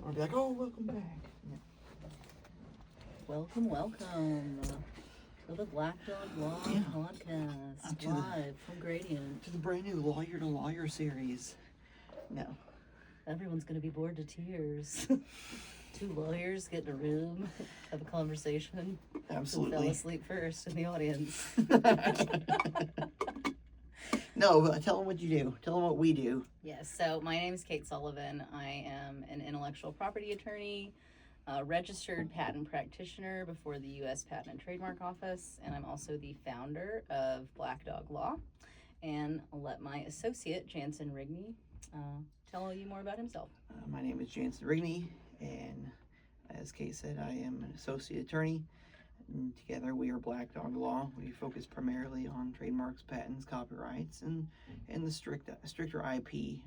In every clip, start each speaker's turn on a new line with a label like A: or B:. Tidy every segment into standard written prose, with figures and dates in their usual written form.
A: Or be like, oh, welcome back. Yeah.
B: Welcome to the Black Dog Law podcast, live from Gradient.
A: To the brand new Lawyer to Lawyer series. No.
B: Everyone's going to be bored to tears. Two lawyers get in a room, have a conversation.
A: Absolutely.
B: Who fell asleep first in the audience.
A: No, but tell them what you do. Tell them what we do.
B: Yes, so my name is Kate Sullivan. I am an intellectual property attorney, a registered patent practitioner before the U.S. Patent and Trademark Office, and I'm also the founder of Black Dog Law. And I'll let my associate, Jansen Rigney, tell you more about himself.
A: My name is Jansen Rigney, and as Kate said, I am an associate attorney. And together we are Black Dog Law. We focus primarily on trademarks, patents, copyrights, and the stricter IP.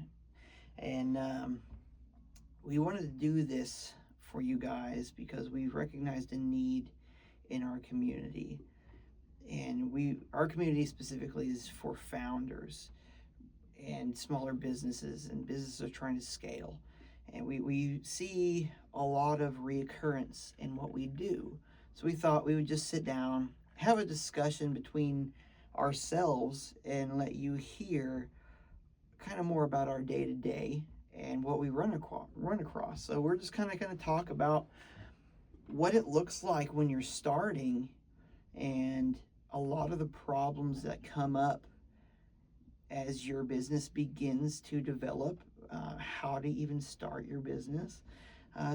A: And we wanted to do this for you guys because we've recognized a need in our community. And our community specifically is for founders and smaller businesses, and businesses are trying to scale. And we see a lot of reoccurrence in what we do. So we thought we would just sit down, have a discussion between ourselves, and let you hear kind of more about our day-to-day and what we run across. So we're just kind of going to talk about what it looks like when you're starting and a lot of the problems that come up as your business begins to develop, how to even start your business.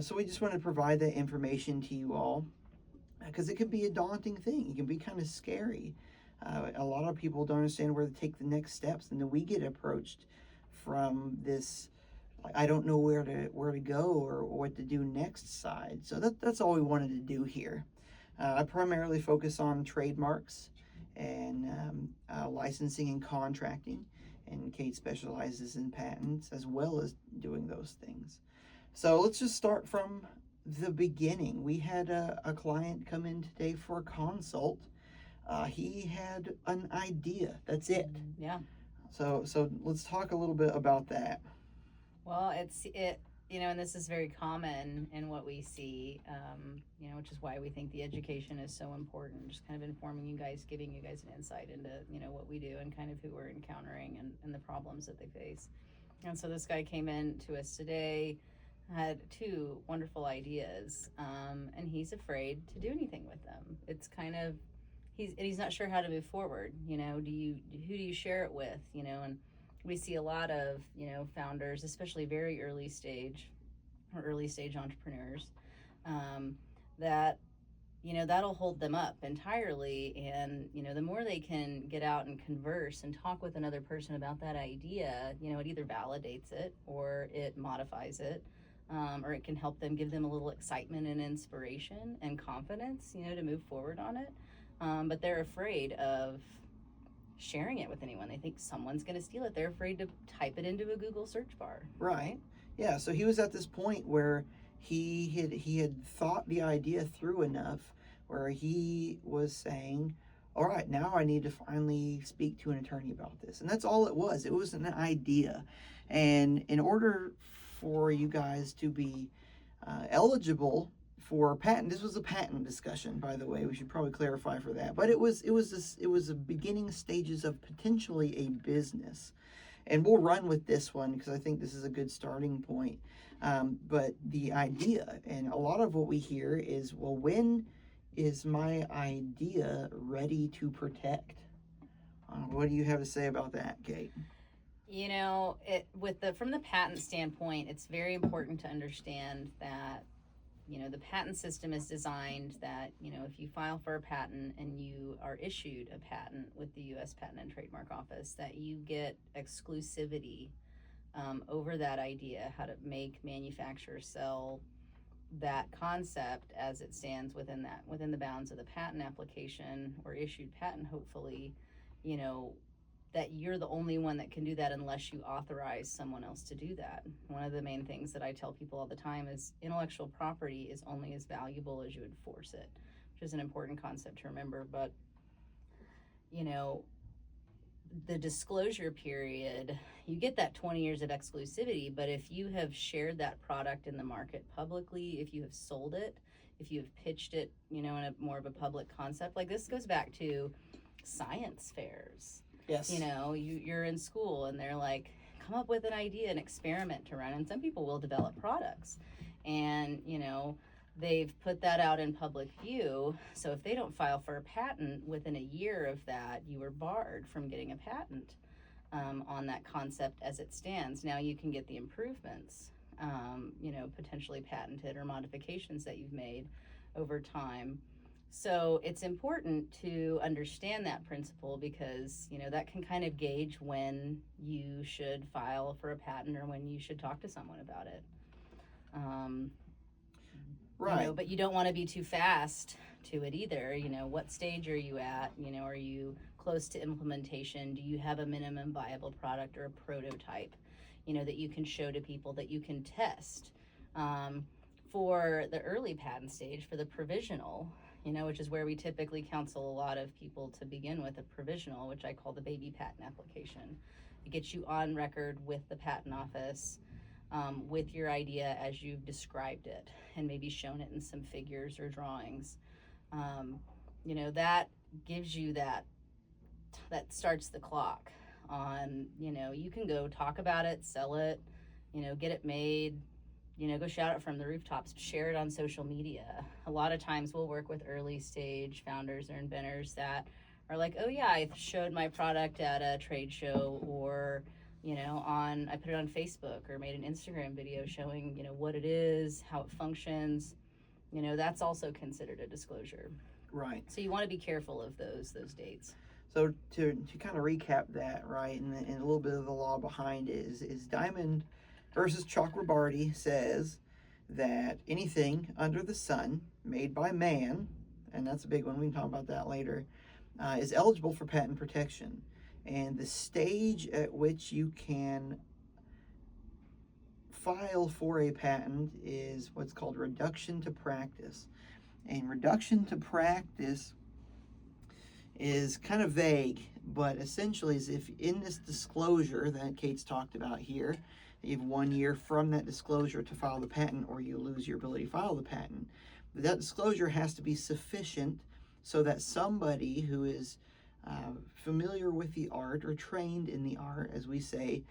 A: So we just want to provide that information to you all, because it can be a daunting thing. It can be kind of scary. A lot of people don't understand where to take the next steps, and then we get approached from this, I don't know where to go or what to do next side. So that's all we wanted to do here. I primarily focus on trademarks and licensing and contracting, and Kate specializes in patents as well as doing those things. So let's just start from the beginning. We had a client come in today for a consult. He had an idea. That's it.
B: Yeah.
A: So let's talk a little bit about that.
B: Well, and this is very common in what we see, which is why we think the education is so important. Just kind of informing you guys, giving you guys an insight into, what we do and kind of who we're encountering and the problems that they face. And so this guy came in to us today, had two wonderful ideas, and he's afraid to do anything with them. It's kind of, he's not sure how to move forward. Who do you share it with? And we see a lot of, founders, especially very early stage entrepreneurs, that, that'll hold them up entirely. And, the more they can get out and converse and talk with another person about that idea, it either validates it or it modifies it, or it can help them, give them a little excitement and inspiration and confidence, to move forward on it. But they're afraid of sharing it with anyone. They think someone's going to steal it. They're afraid to type it into a Google search bar.
A: Right. Yeah. So he was at this point where he had thought the idea through enough where he was saying, all right, now I need to finally speak to an attorney about this. And that's all it was. It was an idea. And in order for you guys to be eligible for patent, this was a patent discussion, by the way. We should probably clarify for that. But it was the beginning stages of potentially a business, and we'll run with this one because I think this is a good starting point. But the idea, and a lot of what we hear is, well, when is my idea ready to protect? What do you have to say about that, Kate?
B: From the patent standpoint, it's very important to understand that the patent system is designed that, if you file for a patent and you are issued a patent with the U.S. Patent and Trademark Office, that you get exclusivity over that idea, how to make, manufacture, sell that concept as it stands within the bounds of the patent application or issued patent, hopefully, that you're the only one that can do that unless you authorize someone else to do that. One of the main things that I tell people all the time is intellectual property is only as valuable as you enforce it, which is an important concept to remember. But, the disclosure period, you get that 20 years of exclusivity, but if you have shared that product in the market publicly, if you have sold it, if you have pitched it, in a more of a public concept, like this goes back to science fairs.
A: Yes.
B: You're in school and they're like, come up with an idea, an experiment to run, and some people will develop products. And, they've put that out in public view. So if they don't file for a patent within a year of that, you are barred from getting a patent on that concept as it stands. Now you can get the improvements, potentially patented, or modifications that you've made over time. So it's important to understand that principle because, that can kind of gauge when you should file for a patent or when you should talk to someone about it.
A: Right.
B: But you don't want to be too fast to it either. What stage are you at? Are you close to implementation? Do you have a minimum viable product or a prototype, that you can show to people, that you can test? For the early patent stage, for the provisional, which is where we typically counsel a lot of people to begin with, a provisional, which I call the baby patent application. It gets you on record with the patent office with your idea as you've described it and maybe shown it in some figures or drawings. That gives you that starts the clock on, you can go talk about it, sell it, get it made, go shout it from the rooftops, share it on social media. A lot of times we'll work with early stage founders or inventors that are like, oh yeah, I showed my product at a trade show, or I put it on Facebook or made an Instagram video showing, what it is, how it functions. That's also considered a disclosure.
A: Right.
B: So you want to be careful of those dates.
A: So to kind of recap that, right, and a little bit of the law behind it is Diamond versus Chakrabarty says that anything under the sun made by man, and that's a big one, we can talk about that later, is eligible for patent protection. And the stage at which you can file for a patent is what's called reduction to practice. And reduction to practice is kind of vague, but essentially is if in this disclosure that Kate's talked about here, you have 1 year from that disclosure to file the patent, or you lose your ability to file the patent. That disclosure has to be sufficient so that somebody who is familiar with the art or trained in the art, as we say,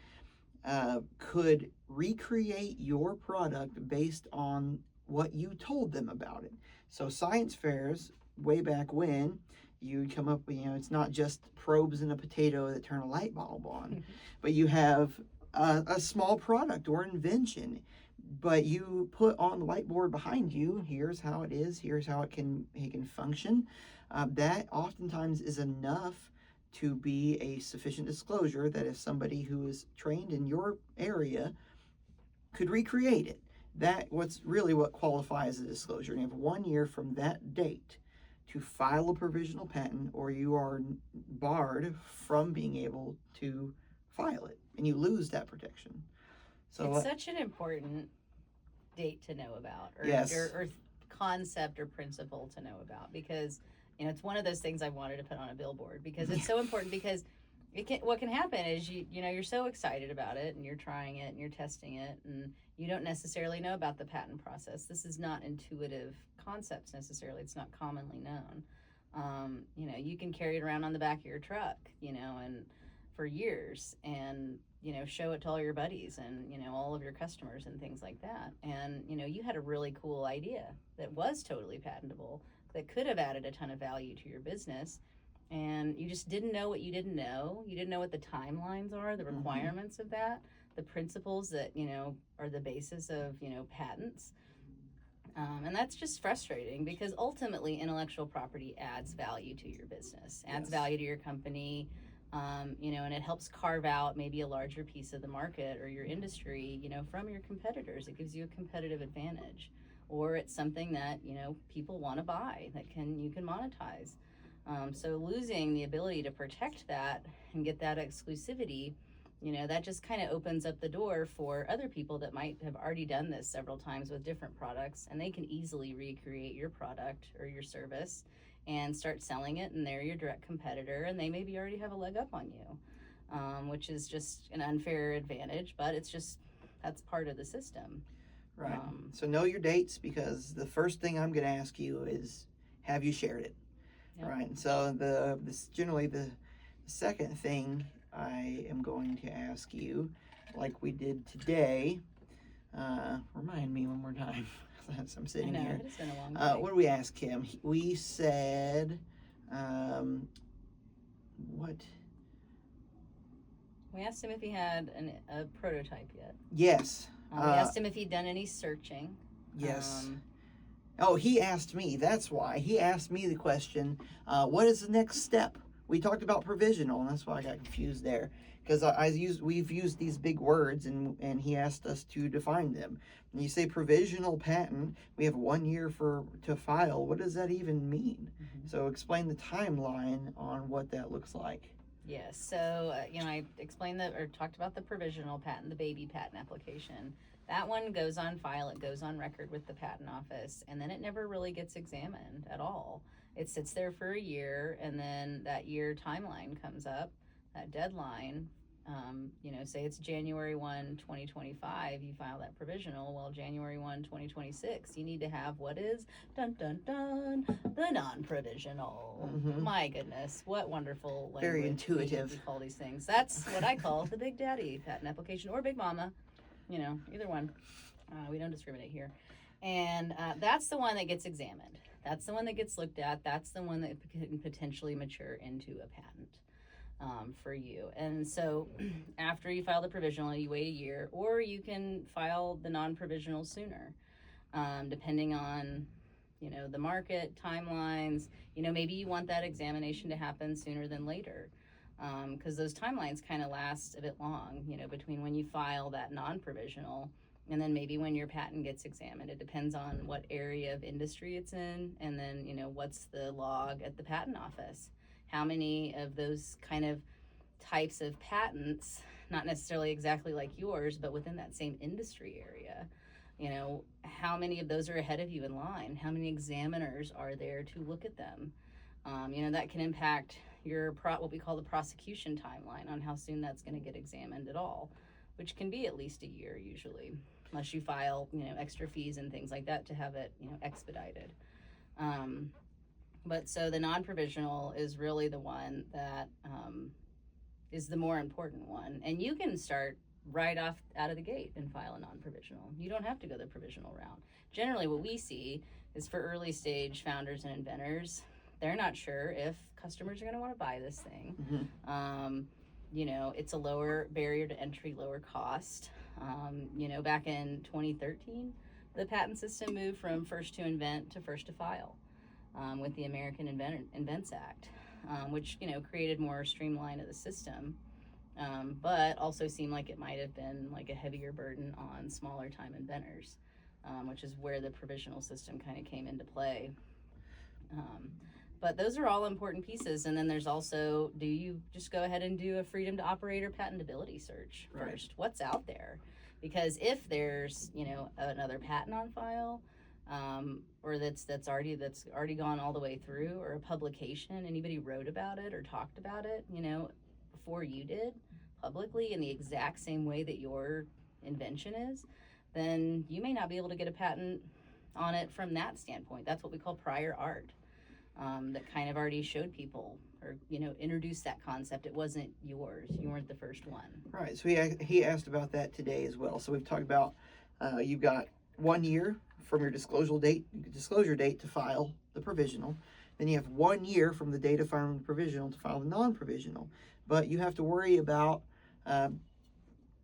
A: could recreate your product based on what you told them about it. So science fairs, way back when, you come up with, it's not just probes in a potato that turn a light bulb on, but you have a small product or invention, but you put on the whiteboard behind you, here's how it is, here's how it can function. That oftentimes is enough to be a sufficient disclosure that if somebody who is trained in your area could recreate it, that what's really what qualifies a disclosure. And you have 1 year from that date to file a provisional patent, or you are barred from being able to file it, and you lose that protection. So
B: it's such an important date to know about, or,
A: yes.
B: or concept or principle to know about, because it's one of those things I wanted to put on a billboard, because it's so important. Because what can happen is you're so excited about it and you're trying it and you're testing it, and you don't necessarily know about the patent process. This is not intuitive concepts necessarily. It's not commonly known. You can carry it around on the back of your truck, and for years, and show it to all your buddies and all of your customers and things like that. And you had a really cool idea that was totally patentable, that could have added a ton of value to your business, and you just didn't know what you didn't know. You didn't know what the timelines are, the requirements of that, the principles that are the basis of patents. And that's just frustrating, because ultimately intellectual property adds value to your business, adds value to your company, and it helps carve out maybe a larger piece of the market or your industry, from your competitors. It gives you a competitive advantage, or it's something that, people want to buy that you can monetize. So losing the ability to protect that and get that exclusivity, that just kind of opens up the door for other people that might have already done this several times with different products, and they can easily recreate your product or your service and start selling it, and they're your direct competitor, and they maybe already have a leg up on you, which is just an unfair advantage, but it's just, that's part of the system.
A: Right. So know your dates, because the first thing I'm going to ask you is, have you shared it?
B: Yep.
A: Right. And so generally the second thing I am going to ask you, like we did today, remind me one more time. As I'm sitting
B: I know,
A: here.
B: it's been a long day.
A: What did we ask him? We said, what?
B: We asked him if he had a prototype yet.
A: Yes.
B: We asked him if he'd done any searching.
A: Yes. Oh, he asked me. That's why. He asked me the question, what is the next step? We talked about provisional, and that's why I got confused there. Because we've used these big words, and he asked us to define them. When you say provisional patent, we have 1 year to file. What does that even mean?
B: Mm-hmm.
A: So explain the timeline on what that looks like.
B: Yes. So, I explained talked about the provisional patent, the baby patent application. That one goes on file, it goes on record with the patent office, and then it never really gets examined at all. It sits there for a year, and then that year timeline comes up, that deadline. Say it's January 1, 2025, you file that provisional. Well, January 1, 2026, you need to have what is, dun dun dun, the non-provisional.
A: Mm-hmm.
B: My goodness, what wonderful language.
A: Very intuitive.
B: We call these things. That's what I call the Big Daddy patent application, or Big Mama, either one. We don't discriminate here. And that's the one that gets examined. That's the one that gets looked at. That's the one that can potentially mature into a patent. For you. And so after you file the provisional, you wait a year, or you can file the non-provisional sooner, depending on, the market, timelines. Maybe you want that examination to happen sooner than later, because those timelines kind of last a bit long, between when you file that non-provisional and then maybe when your patent gets examined. It depends on what area of industry it's in, and then, what's the log at the patent office. How many of those kind of types of patents, not necessarily exactly like yours, but within that same industry area, how many of those are ahead of you in line? How many examiners are there to look at them? That can impact your what we call the prosecution timeline, on how soon that's going to get examined at all, which can be at least a year usually, unless you file, extra fees and things like that to have it, expedited. But so the non-provisional is really the one that is the more important one. And you can start right off out of the gate and file a non-provisional. You don't have to go the provisional route. Generally, what we see is for early stage founders and inventors, they're not sure if customers are going to want to buy this thing.
A: Mm-hmm.
B: It's a lower barrier to entry, lower cost. Back in 2013, the patent system moved from first to invent to first to file. With the American Invents Act, which, created more streamline of the system, but also seemed like it might have been like a heavier burden on smaller time inventors, which is where the provisional system kind of came into play. But those are all important pieces. And then there's also, do you just go ahead and do a freedom to operate or patentability search first? Right. What's out there? Because if there's, another patent on file, or that's already gone all the way through, or a publication, anybody wrote about it or talked about it, before you did publicly in the exact same way that your invention is, then you may not be able to get a patent on it from that standpoint. That's what we call prior art, that kind of already showed people, or introduced that concept. It wasn't yours. You weren't the first one. Right.
A: So he asked about that today as well. So we've talked about you've got 1 year from your disclosure date to file the provisional. Then you have 1 year from the date of filing the provisional to file the non-provisional. But you have to worry about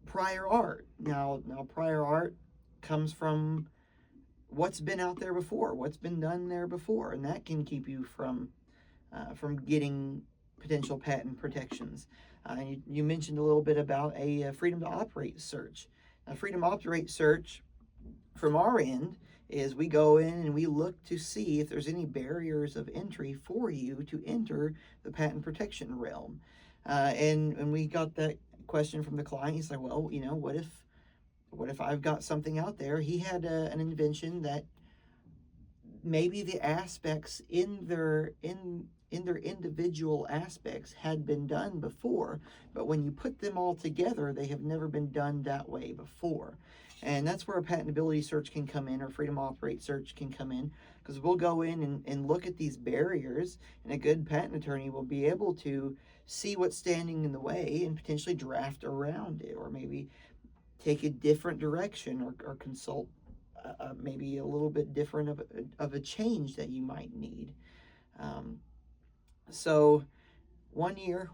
A: prior art. Now prior art comes from what's been out there before, what's been done there before, and that can keep you from getting potential patent protections. You mentioned a little bit about a freedom to operate search. A freedom to operate search from our end is we go in and we look to see if there's any barriers of entry for you to enter the patent protection realm. And we got that question from the client. He's like, well, what if I've got something out there? He had an invention that maybe the aspects in their individual aspects had been done before, but when you put them all together, they have never been done that way before. And that's where a patentability search can come in, or freedom to operate search can come in, because we'll go in and look at these barriers, and a good patent attorney will be able to see what's standing in the way and potentially draft around it, or maybe take a different direction, or consult maybe a little bit different of a change that you might need. Um, so 1 year,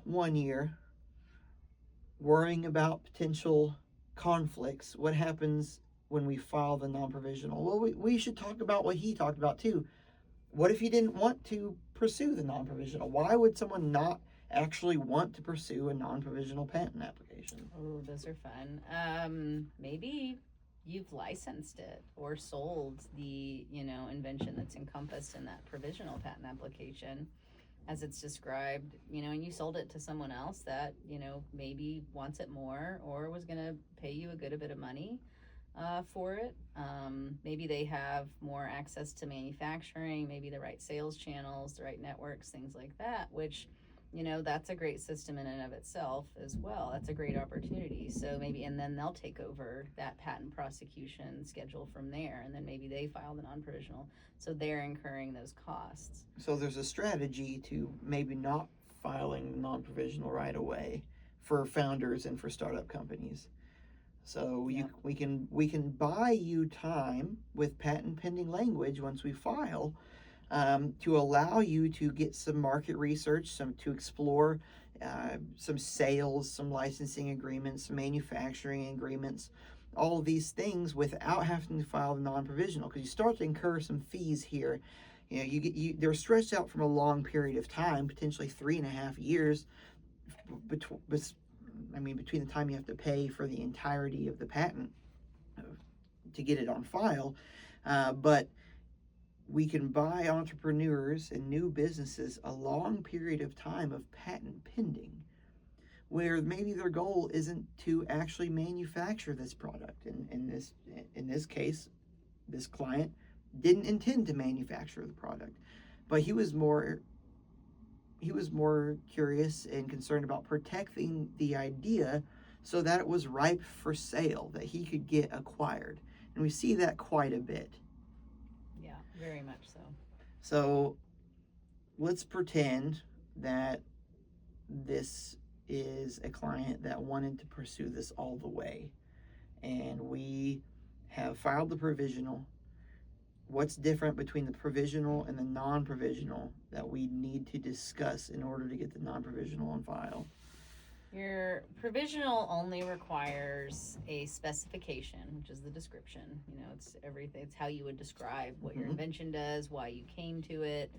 A: worrying about potential conflicts. What happens when we file the non-provisional? Well, we should talk about what he talked about too. What if he didn't want to pursue the non-provisional? Why would someone not actually want to pursue a non-provisional patent application?
B: Oh, those are fun. Maybe you've licensed it or sold the, invention that's encompassed in that provisional patent application as it's described, and you sold it to someone else that, maybe wants it more or was going to pay you a good bit of money for it. Maybe they have more access to manufacturing, maybe the right sales channels, the right networks, things like that, which, that's a great system in and of itself as well. That's a great opportunity. So maybe, and then they'll take over that patent prosecution schedule from there, and then maybe they file the non-provisional. So they're incurring those costs.
A: So there's a strategy to maybe not filing the non-provisional right away for founders and for startup companies. So we can buy you time with patent pending language once we file, to allow you to get some market research, to explore some sales, some licensing agreements, some manufacturing agreements, all of these things without having to file the non-provisional, because you start to incur some fees here. They're stretched out from a long period of time, potentially 3.5 years between the time you have to pay for the entirety of the patent to get it on file. But we can buy entrepreneurs and new businesses a long period of time of patent pending, where maybe their goal isn't to actually manufacture this product. In this case, this client didn't intend to manufacture the product, but he was more curious and concerned about protecting the idea so that it was ripe for sale, that he could get acquired. And we see that quite a bit.
B: Yeah, very much so.
A: So let's pretend that this is a client that wanted to pursue this all the way, and we have filed the provisional. What's different between the provisional and the non-provisional that we need to discuss in order to get the non-provisional on file?
B: Your provisional only requires a specification, which is the description. It's everything. It's how you would describe what your invention does, why you came to it,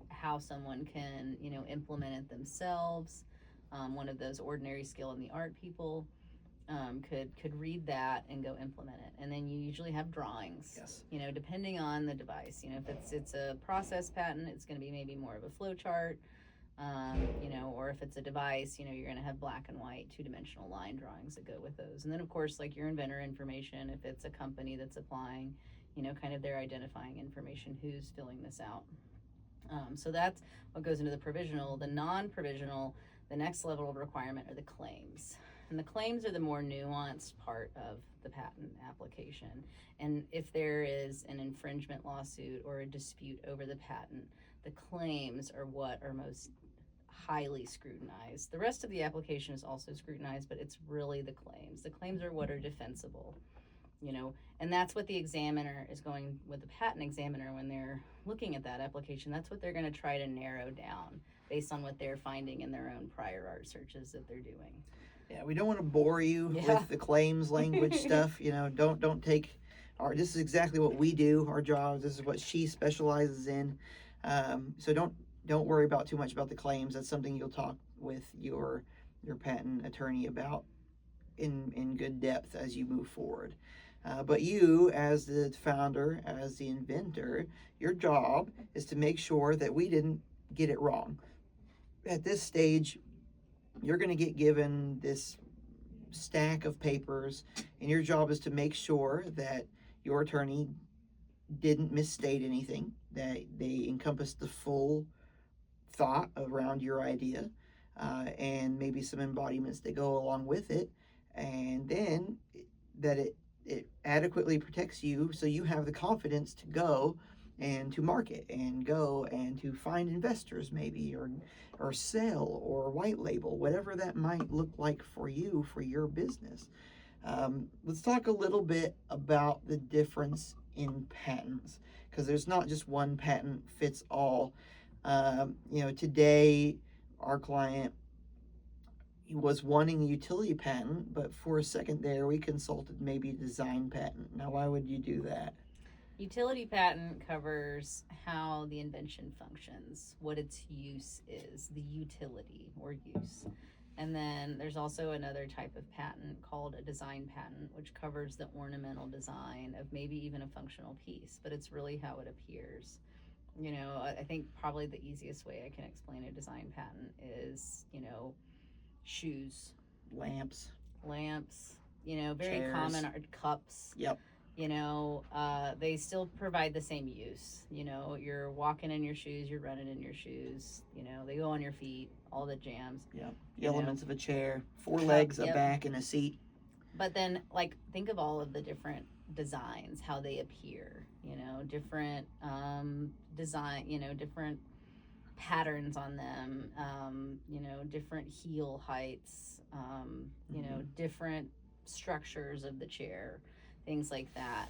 B: how someone can, implement it themselves. One of those ordinary skill in the art people could read that and go implement it. And then you usually have drawings.
A: Yes.
B: Depending on the device. If it's a process patent, it's going to be maybe more of a flow chart. Or if it's a device, you're going to have black and white 2-dimensional line drawings that go with those. And then, of course, like your inventor information, if it's a company that's applying, kind of their identifying information, who's filling this out. So that's what goes into the provisional. The non-provisional, the next level of requirement are the claims. And the claims are the more nuanced part of the patent application. And if there is an infringement lawsuit or a dispute over the patent, the claims are what are most highly scrutinized. The rest of the application is also scrutinized, but it's really the claims. The claims are what are defensible, and that's what the examiner is going with the patent examiner when they're looking at that application. That's what they're going to try to narrow down based on what they're finding in their own prior art searches that they're doing.
A: Yeah, we don't want to bore you with the claims language stuff. Don't take this is exactly what we do, our jobs. This is what she specializes in. So don't worry about too much about the claims. That's something you'll talk with your patent attorney about in good depth as you move forward. But you, as the founder, as the inventor, your job is to make sure that we didn't get it wrong. At this stage, you're going to get given this stack of papers, and your job is to make sure that your attorney didn't misstate anything, that they encompassed the full thought around your idea, and maybe some embodiments that go along with it, and then that it adequately protects you so you have the confidence to go and to market and go and to find investors maybe, or sell or white label, whatever that might look like for you for your business. Let's talk a little bit about the difference in patents, because there's not just one patent fits all. Today our client was wanting a utility patent, but for a second there we consulted maybe a design patent. Now, why would you do that?
B: Utility patent covers how the invention functions, what its use is, the utility or use. And then there's also another type of patent called a design patent, which covers the ornamental design of maybe even a functional piece, but it's really how it appears. I think probably the easiest way I can explain a design patent is, shoes,
A: Lamps.
B: very
A: Chairs.
B: common are cups.
A: Yep.
B: They still provide the same use. You're walking in your shoes, you're running in your shoes, they go on your feet, all the jams.
A: Yep. The elements of a chair, four
B: Cup,
A: legs, a
B: yep.
A: back, and a seat.
B: But then, think of all of the different designs, how they appear, different design, different patterns on them, different heel heights, different structures of the chair, things like that.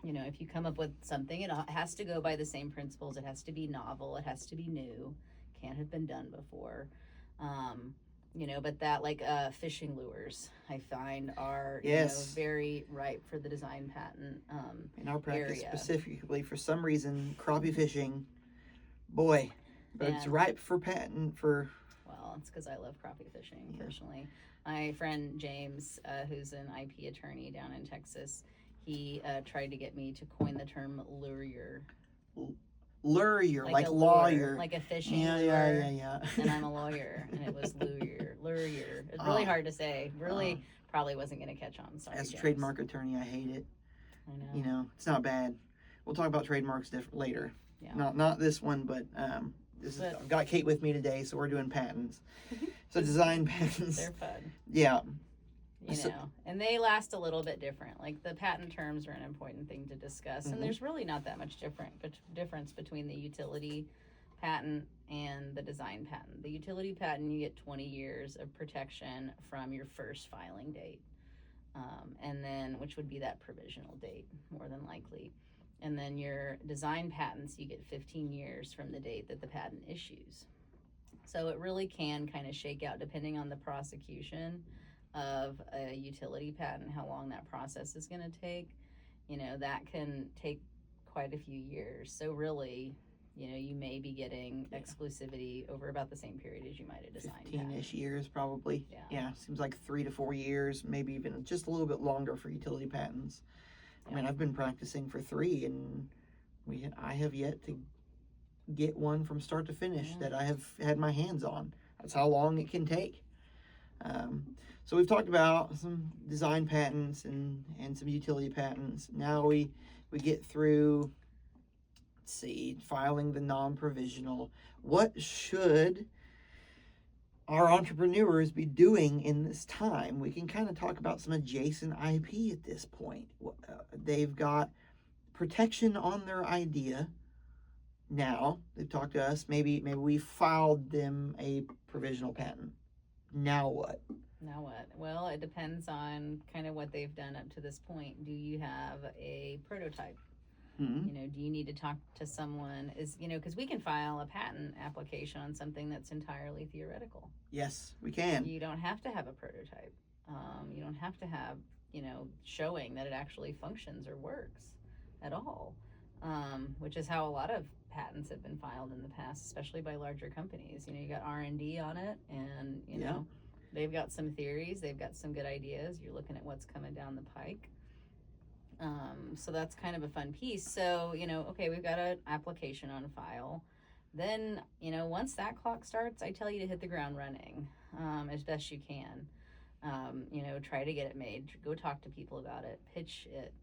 B: If you come up with something, it has to go by the same principles. It has to be novel. It has to be new. Can't have been done before. But that fishing lures, I find are
A: Yes.
B: very ripe for the design patent.
A: In our practice
B: area.
A: specifically, for some reason, crappie fishing, boy, but it's
B: And-
A: ripe for patent for.
B: Well, it's because I love crappie fishing
A: Yeah.
B: personally. My friend James, who's an IP attorney down in Texas, he tried to get me to coin the term lure.
A: Lure, like
B: a
A: lawyer.
B: like a fishing
A: Yeah,
B: lure.
A: yeah.
B: And I'm a lawyer, and it was lure. It's really hard to say. Really, probably wasn't going to catch on. Sorry,
A: As a
B: James.
A: trademark attorney, I hate it.
B: I know.
A: It's not bad. We'll talk about trademarks later.
B: Yeah.
A: Not this one, but I've got Kate with me today, so we're doing patents. So design patents.
B: They're fun.
A: Yeah.
B: And they last a little bit different. Like the patent terms are an important thing to discuss, and there's really not that much difference between the utility patent and the design patent. The utility patent, you get 20 years of protection from your first filing date, and then which would be that provisional date, more than likely. And then your design patents, you get 15 years from the date that the patent issues. So it really can kind of shake out depending on the prosecution of a utility patent, how long that process is going to take. That can take quite a few years. So really, you may be getting exclusivity over about the same period as you might a design
A: 15-ish years probably.
B: Yeah.
A: Seems like 3 to 4 years, maybe even just a little bit longer for utility patents. I mean, I've been practicing for 3, and I have yet to get one from start to finish that I have had my hands on. That's how long it can take. So we've talked about some design patents and some utility patents. Now we get through, let's see, filing the non-provisional. What should our entrepreneurs be doing in this time? We can kind of talk about some adjacent IP at this point. They've got protection on their idea. Now they've talked to us. Maybe we filed them a provisional patent. Now what?
B: Well, it depends on kind of what they've done up to this point. Do you have a prototype?
A: Mm-hmm.
B: Do you need to talk to someone? Because we can file a patent application on something that's entirely theoretical.
A: Yes, we can.
B: You don't have to have a prototype. You don't have to have, showing that it actually functions or works at all, which is how a lot of patents have been filed in the past, especially by larger companies. You got R&D on it, and, they've got some theories, they've got some good ideas. You're looking at what's coming down the pike. So that's kind of a fun piece. So, okay, we've got an application on file. Then, once that clock starts, I tell you to hit the ground running as best you can. Try to get it made. Go talk to people about it. Pitch it.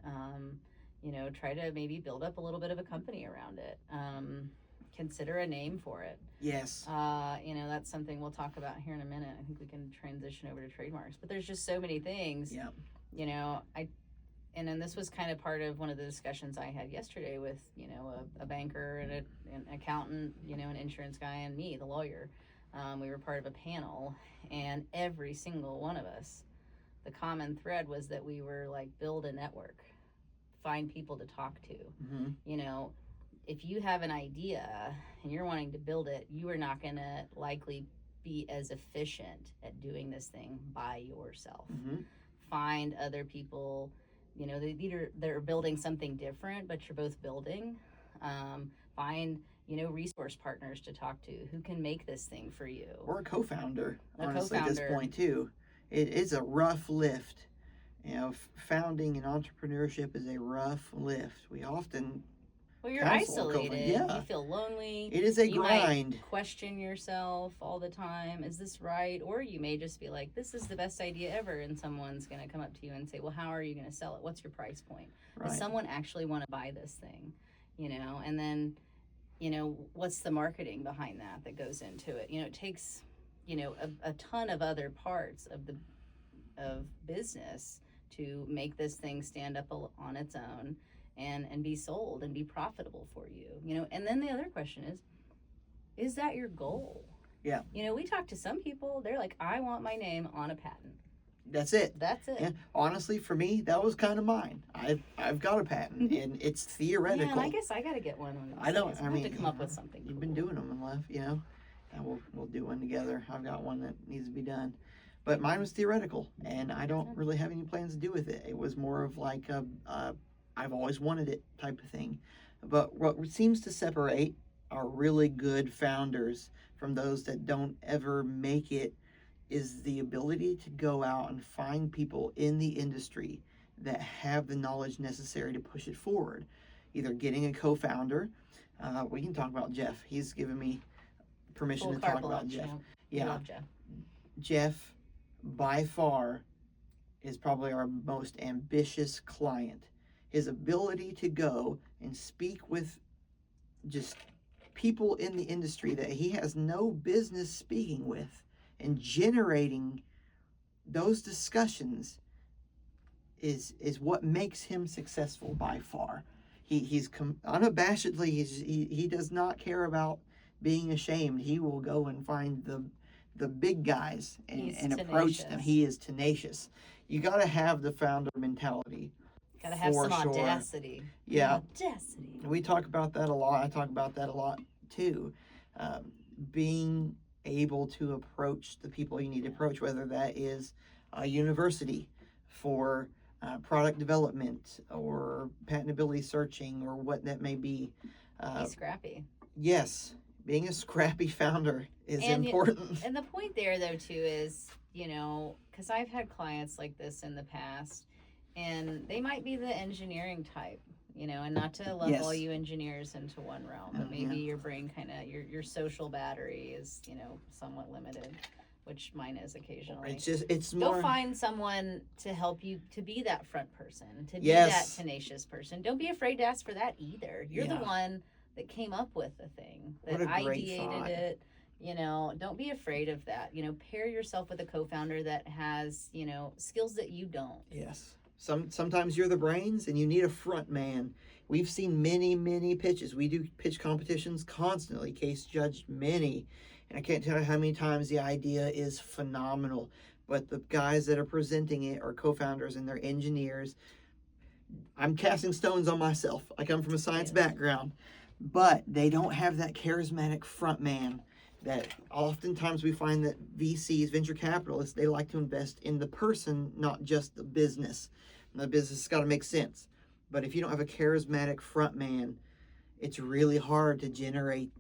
B: try to maybe build up a little bit of a company around it. Consider a name for it.
A: Yes.
B: That's something we'll talk about here in a minute. I think we can transition over to trademarks, but there's just so many things.
A: Yeah.
B: And then this was kind of part of one of the discussions I had yesterday with, a banker and an accountant, an insurance guy and me, the lawyer. We were part of a panel, and every single one of us, the common thread was that we were like, build a network, find people to talk to.
A: Mm-hmm.
B: If you have an idea and you're wanting to build it, you are not going to likely be as efficient at doing this thing by yourself.
A: Mm-hmm.
B: Find other people, they're building something different, but you're both building. Find, resource partners to talk to who can make this thing for you.
A: Or a co-founder, honestly, at this point too. It is a rough lift. Founding and entrepreneurship is a rough lift. We often...
B: Well, you're isolated. Yeah. You feel lonely.
A: It is a grind.
B: You might question yourself all the time. Is this right? Or you may just be like, this is the best idea ever. And someone's going to come up to you and say, well, how are you going to sell it? What's your price point?
A: Right.
B: Does someone actually want to buy this thing? And then, what's the marketing behind that goes into it? It takes, a ton of other parts of business to make this thing stand up on its own and be sold and be profitable for you, and then the other question is that your goal?
A: Yeah.
B: We talk to some people, they're like, I want my name on a patent.
A: That's it.
B: Yeah.
A: Honestly, for me, that was kind of mine. I've got a patent, and it's theoretical.
B: Yeah, and I guess I got to get one.
A: I don't. I mean,
B: have to come up with something.
A: You've
B: cool.
A: been doing them and left, and we'll do one together. I've got one that needs to be done, but mine was theoretical, and I don't really have any plans to do with it. It was more of like a I've always wanted it type of thing. But what seems to separate our really good founders from those that don't ever make it is the ability to go out and find people in the industry that have the knowledge necessary to push it forward. Either getting a co-founder. We can talk about Jeff. He's given me permission to talk about Jeff.
B: Yeah. Love Jeff.
A: Jeff, by far, is probably our most ambitious client. His ability to go and speak with just people in the industry that he has no business speaking with and generating those discussions is what makes him successful by far. He's unabashedly, he does not care about being ashamed. He will go and find the big guys and approach them. He is tenacious. You got to have the founder mentality.
B: Gotta have some audacity.
A: Yeah.
B: Audacity.
A: We talk about that a lot. I talk about that a lot too. Being able to approach the people you need to approach, whether that is a university for product development or patentability searching or what that may be.
B: Be scrappy.
A: Yes. Being a scrappy founder is important.
B: And the point there, though, too, is, because I've had clients like this in the past, and they might be the engineering type, and not to lump all you engineers into one realm, but maybe your brain kind of, your social battery is, somewhat limited, which mine is occasionally.
A: It's more.
B: Go find someone to help you to be that front person, to be that tenacious person. Don't be afraid to ask for that either. You're the one that came up with the thing, that ideated it. Don't be afraid of that. Pair yourself with a co-founder that has, skills that you don't.
A: Yes. Sometimes you're the brains and you need a front man. We've seen many pitches. We do pitch competitions constantly, case judged many. And I can't tell you how many times the idea is phenomenal. But the guys that are presenting it are co-founders and they're engineers. I'm casting stones on myself. I come from a science background. But they don't have that charismatic front man that oftentimes we find that VCs, venture capitalists, they like to invest in the person, not just the business. And the business has got to make sense. But if you don't have a charismatic front man, it's really hard to generate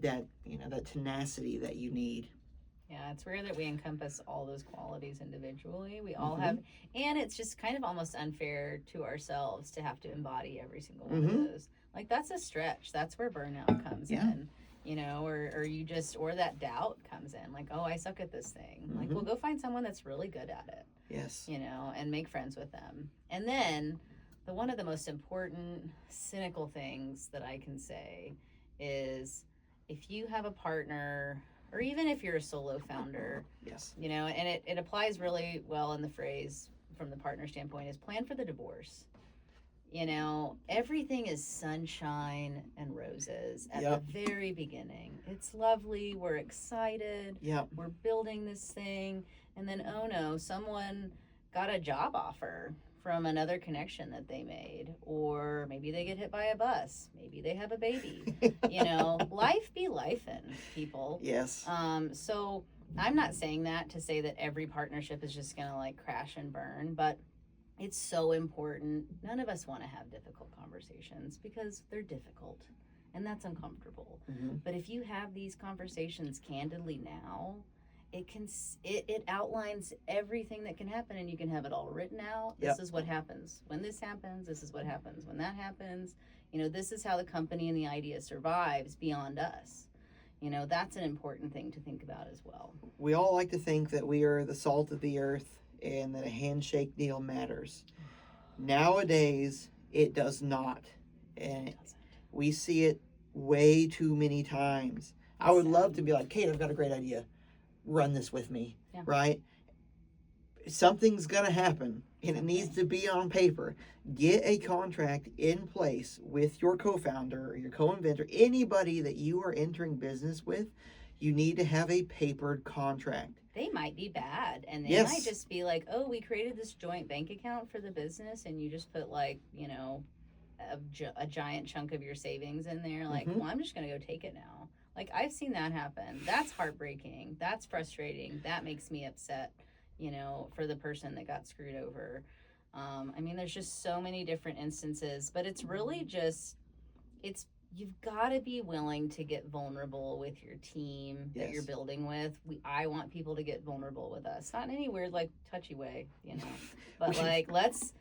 A: that, that tenacity that you need.
B: Yeah, it's rare that we encompass all those qualities individually. We all have, and it's just kind of almost unfair to ourselves to have to embody every single one of those. Like, that's a stretch. That's where burnout comes in, or you just, or that doubt comes in. Like, oh, I suck at this thing. Like, well, go find someone that's really good at it.
A: Yes.
B: And make friends with them. And then one of the most important cynical things that I can say is if you have a partner, or even if you're a solo founder,
A: Yes.
B: you know, and it applies really well in the phrase from the partner standpoint, is plan for the divorce. You know, everything is sunshine and roses at
A: Yep.
B: the very beginning. It's lovely. We're excited.
A: Yep.
B: We're building this thing. And then, oh no, someone got a job offer from another connection that they made. Or maybe they get hit by a bus. Maybe they have a baby. You know, life be lifin', people.
A: Yes.
B: So I'm not saying that to say that every partnership is just going to like crash and burn, but it's so important. None of us want to have difficult conversations because they're difficult and that's uncomfortable.
A: Mm-hmm.
B: But if you have these conversations candidly now, it outlines everything that can happen, and you can have it all written out.
A: Yep.
B: This is what happens when this happens. This is what happens when that happens. You know, this is how the company and the idea survives beyond us. You know, that's an important thing to think about as well.
A: We all like to think that we are the salt of the earth and that a handshake deal matters. Nowadays, it does not. And we see it way too many times. I would love to be like, Kate, I've got a great idea. Run this with me,
B: Yeah.
A: right? Something's going to happen, and it needs to be on paper. Get a contract in place with your co-founder or your co-inventor, anybody that you are entering business with. You need to have a papered contract.
B: They might be bad, and they
A: Yes.
B: might just be like, oh, we created this joint bank account for the business, and you just put like, you know, a giant chunk of your savings in there. Like,
A: Mhm.
B: well, I'm just going to go take it now. Like, I've seen that happen. That's heartbreaking. That's frustrating. That makes me upset, you know, for the person that got screwed over. I mean, there's just so many different instances, but it's really just, you've got to be willing to get vulnerable with your team that you're
A: Yes.
B: building with. I want people to get vulnerable with us, not in any weird, like, touchy way, you know, but like, let's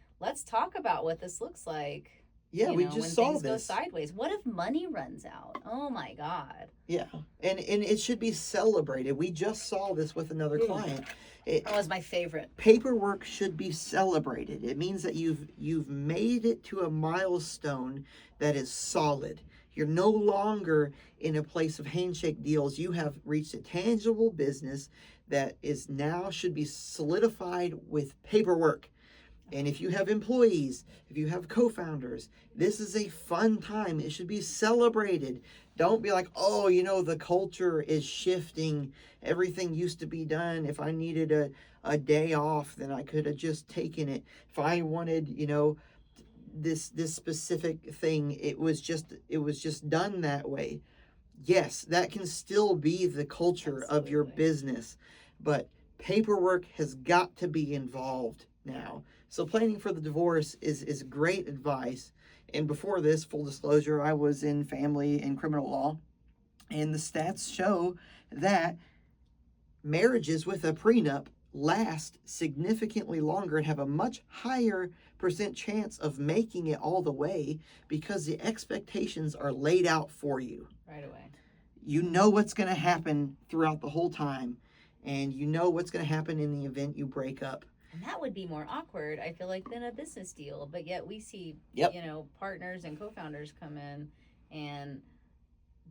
B: talk about what this looks like.
A: Yeah,
B: you
A: we
B: know,
A: just
B: when
A: saw
B: things go
A: this.
B: sideways. What if money runs out? Oh my God.
A: Yeah, and it should be celebrated. We just saw this with another client.
B: That was my favorite.
A: Paperwork should be celebrated. It means that you've made it to a milestone that is solid. You're no longer in a place of handshake deals. You have reached a tangible business that is now should be solidified with paperwork. And if you have employees, if you have co-founders, this is a fun time. It should be celebrated. Don't be like, oh, you know, the culture is shifting. Everything used to be done. If I needed a day off, then I could have just taken it. If I wanted, you know, this specific thing, it was just done that way. Yes, that can still be the culture of your
B: Absolutely.
A: business, but paperwork has got to be involved now. So planning for the divorce is great advice. And before this, full disclosure, I was in family and criminal law, and the stats show that marriages with a prenup last significantly longer and have a much higher percent chance of making it all the way because the expectations are laid out for you.
B: Right away.
A: You know what's going to happen throughout the whole time, and you know what's going to happen in the event you break up.
B: And that would be more awkward, I feel like, than a business deal. But yet we see,
A: Yep.
B: you know, partners and co-founders come in and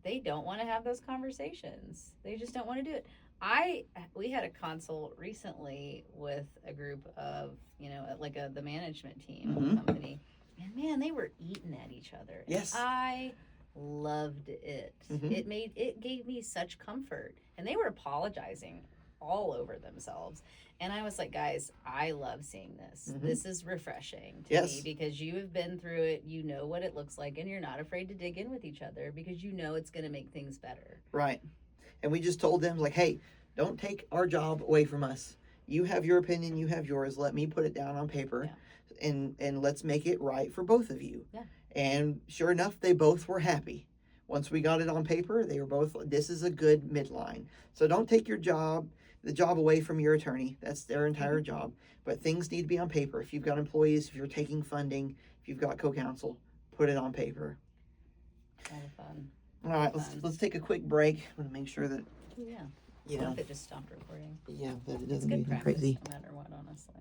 B: they don't want to have those conversations. They just don't want to do it. We had a consult recently with a group of, you know, like the management team of the company. And man, they were eating at each other.
A: Yes.
B: And I loved it. It gave me such comfort. And they were apologizing all over themselves. And I was like, guys, I love seeing this. This is refreshing to me because you have been through it. You know what it looks like, and you're not afraid to dig in with each other because you know it's going to make things better.
A: Right. And we just told them, like, hey, don't take our job away from us. You have your opinion, you have yours. Let me put it down on paper, and let's make it right for both of you.
B: Yeah.
A: And sure enough, they both were happy. Once we got it on paper, they were both, this is a good midline. So don't take the job away from your attorney. That's their entire job. But things need to be on paper. If you've got employees, if you're taking funding, if you've got co-counsel, put it on paper.
B: Kind of fun.
A: All right, let's take a quick break. I want to make sure that,
B: Yeah.
A: you
B: What
A: know,
B: if it just stopped recording?
A: yeah, that it
B: It's
A: doesn't
B: good
A: get
B: practice
A: crazy.
B: no matter what, honestly.